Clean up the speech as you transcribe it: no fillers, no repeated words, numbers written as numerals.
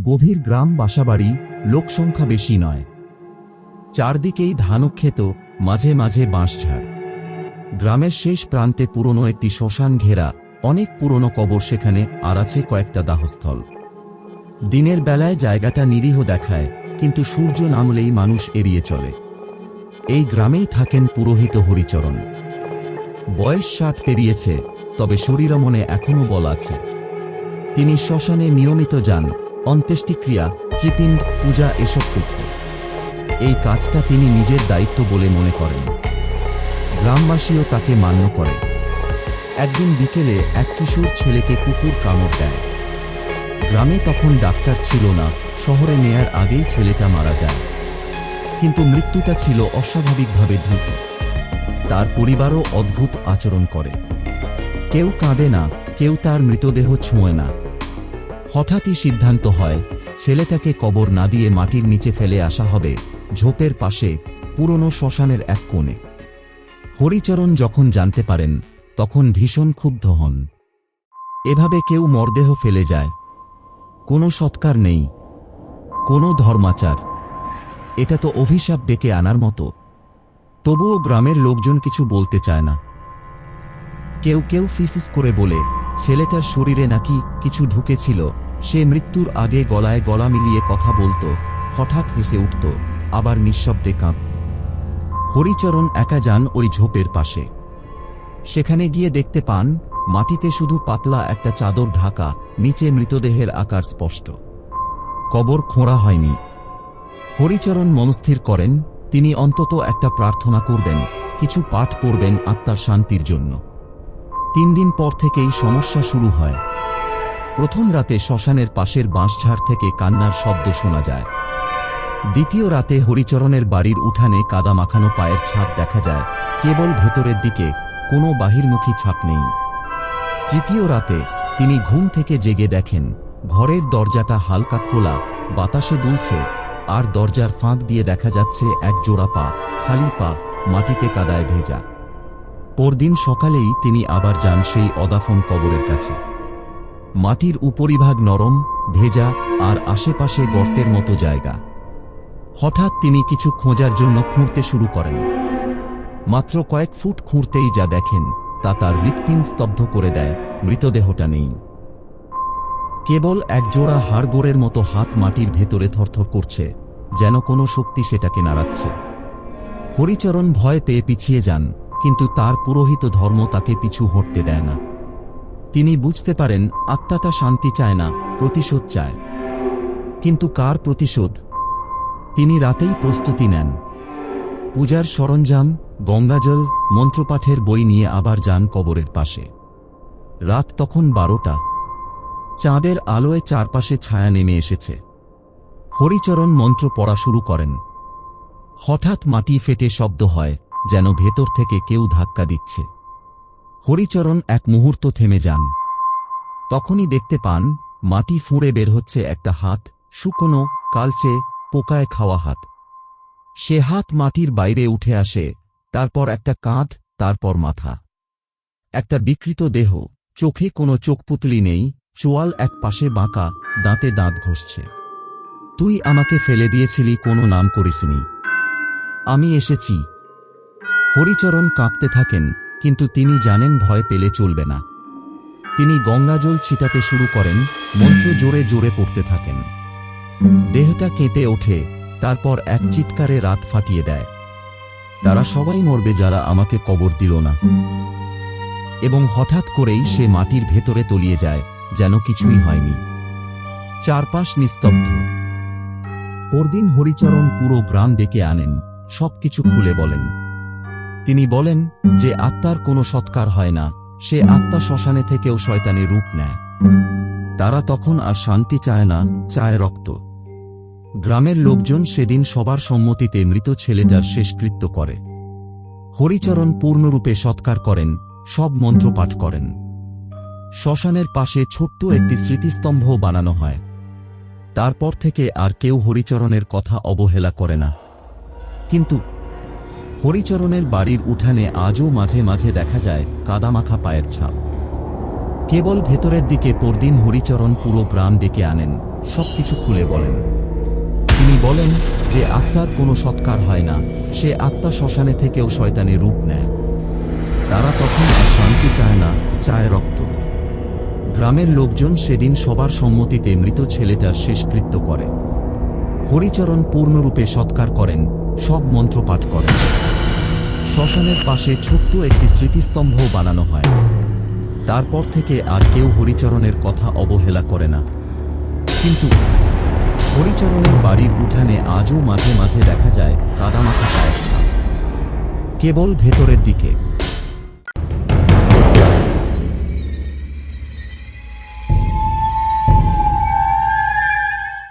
গভীর গ্রাম, বাসাবাড়ি, লোকসংখ্যা বেশি নয়। চারদিকেই ধানক্ষেত, মাঝে মাঝে বাঁশঝাড়। গ্রামের শেষ প্রান্তে পুরনো একটি শ্মশান ঘেরা, অনেক পুরনো কবর সেখানে, আর আছে কয়েকটা দাহস্থল। দিনের বেলায় জায়গাটা নিরীহ দেখায়, কিন্তু সূর্য নামলেই মানুষ এড়িয়ে চলে। এই গ্রামেই থাকেন পুরোহিত হরিচরণ। বয়স 60 পেরিয়েছে, তবে শরীরমনে এখনও বল আছে। তিনি শ্মশানে নিয়মিত যান, অন্ত্যেষ্টিক্রিয়া, ত্রিপিণ্ড পূজা এসব করতে। এই কাজটা তিনি নিজের দায়িত্ব বলে মনে করেন। গ্রামবাসীও তাকে মান্য করে। একদিন বিকেলে এক কিশোর ছেলেকে কুকুর কামড় দেয়। গ্রামে তখন ডাক্তার ছিল না, শহরে নেয়ার আগেই ছেলেটা মারা যায়। কিন্তু মৃত্যুটা ছিল অস্বাভাবিকভাবে দ্রুত। তার পরিবারও অদ্ভুত আচরণ করে। কেউ কাঁদে না, কেউ তার মৃতদেহ ছোঁয় না। হঠাৎই সিদ্ধান্ত হয়, ছেলেটাকে কবর না দিয়ে মাটির নিচে ফেলে আসা হবে, ঝোপের পাশে, পুরনো শ্মশানের এক কোণে। হরিচরণ যখন জানতে পারেন, তখন ভীষণ ক্ষুব্ধ হন। এভাবে কেউ মরদেহ ফেলে যায়? কোনো সৎকার নেই, কোনো ধর্মাচার। এটা তো অভিশাপ ডেকে আনার মতো। তবুও গ্রামের লোকজন কিছু বলতে চায় না। কেউ কেউ ফিসিস করে বলে, ছেলেটার শরীরে নাকি কিছু ঢুকেছিল, সে মৃত্যুর আগে গলায় গলা মিলিয়ে কথা বলতো, হঠাৎ হেসে উঠত, আবার নিঃশব্দে কাঁদত। হরিচরণ একা যান ওই ঝোপের পাশে। সেখানে গিয়ে দেখতে পান, মাটিতে শুধু পাতলা একটা চাদর ঢাকা, নিচে মৃতদেহের আকার স্পষ্ট। কবর খোঁড়া হয়নি। হরিচরণ মনস্থির করেন, তিনি অন্তত একটা প্রার্থনা করবেন, কিছু পাঠ পড়বেন আত্মার শান্তির জন্য। 3 দিন পর থেকেই সমস্যা শুরু হয়। প্রথম রাতে শ্মশানের পাশের বাঁশঝাড় থেকে কান্নার শব্দ শোনা যায়। দ্বিতীয় রাতে হরিচরণের বাড়ির উঠানে কাদা মাখানো পায়ের ছাপ দেখা যায়, কেবল ভেতরের দিকে, কোনো বাহিরমুখী ছাপ নেই। তৃতীয় রাতে তিনি ঘুম থেকে জেগে দেখেন, ঘরের দরজাটা হালকা খোলা, বাতাসে দুলছে, আর দরজার ফাঁক দিয়ে দেখা যাচ্ছে এক জোড়া পা, খালি পা, মাটিতে কাদায় ভেজা। পরদিন সকালেই তিনি আবার যান সেই অদাফন কবরের কাছে। মাটির উপরিভাগ নরম, ভেজা, আর আশেপাশে গর্তের মতো জায়গা। হঠাৎ তিনি কিছু খোঁজার জন্য খুঁড়তে শুরু করেন। মাত্র কয়েক ফুট খুঁড়তেই যা দেখেন, তা তার হৃৎপিণ্ড স্তব্ধ করে দেয়। মৃতদেহটা নেই। কেবল এক জোড়া হাড়গোড়ের মতো হাত মাটির ভেতরে থরথর করছে, যেন কোনো শক্তি সেটাকে নাড়াচ্ছে। হরিচরণ ভয় পেয়ে পিছিয়ে যান, কিন্তু তার পুরোহিত ধর্ম তাকে পিছু হটতে দেয় না। তিনি বুঝতে পারেন, আত্মাটা শান্তি চায় না, প্রতিশোধ চায়। কিন্তু কার প্রতিশোধ? তিনি রাতেই প্রস্তুতি নেন। পূজার সরঞ্জাম, গঙ্গাজল, মন্ত্রপাঠের বই নিয়ে আবার যান কবরের পাশে। রাত তখন 12টা। চাঁদের আলোয় চারপাশে ছায়া নেমে এসেছে। হরিচরণ মন্ত্র পড়া শুরু করেন। হঠাৎ মাটি ফেটে শব্দ হয়, যেন ভেতর থেকে কেউ ধাক্কা দিচ্ছে। হরিচরণ এক মুহূর্ত থেমে যান। তখনই দেখতে পান, মাটি ফুঁড়ে বের হচ্ছে একটা হাত, শুকনো, কালচে, পোকায় খাওয়া হাত। সে হাত মাটির বাইরে উঠে আসে, তারপর একটা কাঁধ, তারপর মাথা। একটা বিকৃত দেহ, চোখে কোনো চোখপুতলি নেই, চোয়াল এক পাশে বাঁকা, দাঁতে দাঁত ঘষছে। তুই আমাকে ফেলে দিয়েছিলি, কোনো নাম করিসনি। আমি এসেছি। হরিচরণ কাঁপতে থাকেন, কিন্তু তিনি জানেন ভয় পেলে চলবে না। তিনি গঙ্গাজল ছিটাতে শুরু করেন, মন্ত্র জোরে জোরে পড়তে থাকেন। দেহটা কেঁপে ওঠে, তারপর এক চিৎকারে রাত ফাটিয়ে দেয়। তারা সবাই মরবে যারা আমাকে কবর দিল না। এবং হঠাৎ করেই সে মাটির ভেতরে তলিয়ে যায়, যেন কিছুই হয়নি। চারপাশ নিস্তব্ধ। পরদিন হরিচরণ পুরো গ্রাম ডেকে আনেন, সবকিছু খুলে বলেন। তিনি বলেন, যে আত্মার কোনো সৎকার হয় না, সে আত্মা শ্মশানে থেকেও শয়তানের রূপ নেয়। তারা তখন আর শান্তি চায় না, চায় রক্ত। গ্রামের লোকজন সেদিন সবার সম্মতিতে মৃত ছেলেটার শেষকৃত্য করে। হরিচরণ পূর্ণরূপে সৎকার করেন, সব মন্ত্র পাঠ করেন। শ্মশানের পাশে ছোট্ট একটি স্মৃতিস্তম্ভ বানানো হয়। তারপর থেকে আর কেউ হরিচরণের কথা অবহেলা করে না। কিন্তু হরিচরণের বাড়ির উঠানে আজও মাঝে মাঝে দেখা যায় কাদামাখা পায়ের ছাপ। কেবল ভেতরের দিকে। পরদিন হরিচরণ পুরো গ্রাম ডেকে আনেন, সবকিছু খুলে বলেন। তিনি বলেন যে আত্মার কোনো সৎকার হয় না, সে আত্মা শ্মশানে থেকেও শয়তানের রূপ নেয়। তারা তখন আর শান্তি চায় না, চায় রক্ত। গ্রামের লোকজন সেদিন সবার সম্মতিতে মৃত ছেলেটার শেষকৃত্য করে। হরিচরণ পূর্ণরূপে সৎকার করেন, সব মন্ত্র পাঠ করেন। শ্মশানের পাশে ছোট্ট একটি স্মৃতিস্তম্ভ বানানো হয়। তারপর থেকে আর কেউ হরিচরণের কথা অবহেলা করে না। কিন্তু হরিচরণের বাড়ির উঠানে আজও মাঝে মাঝে দেখা যায় কাদামাথা পায়ের ছাপ, কেবল ভেতরের দিকে।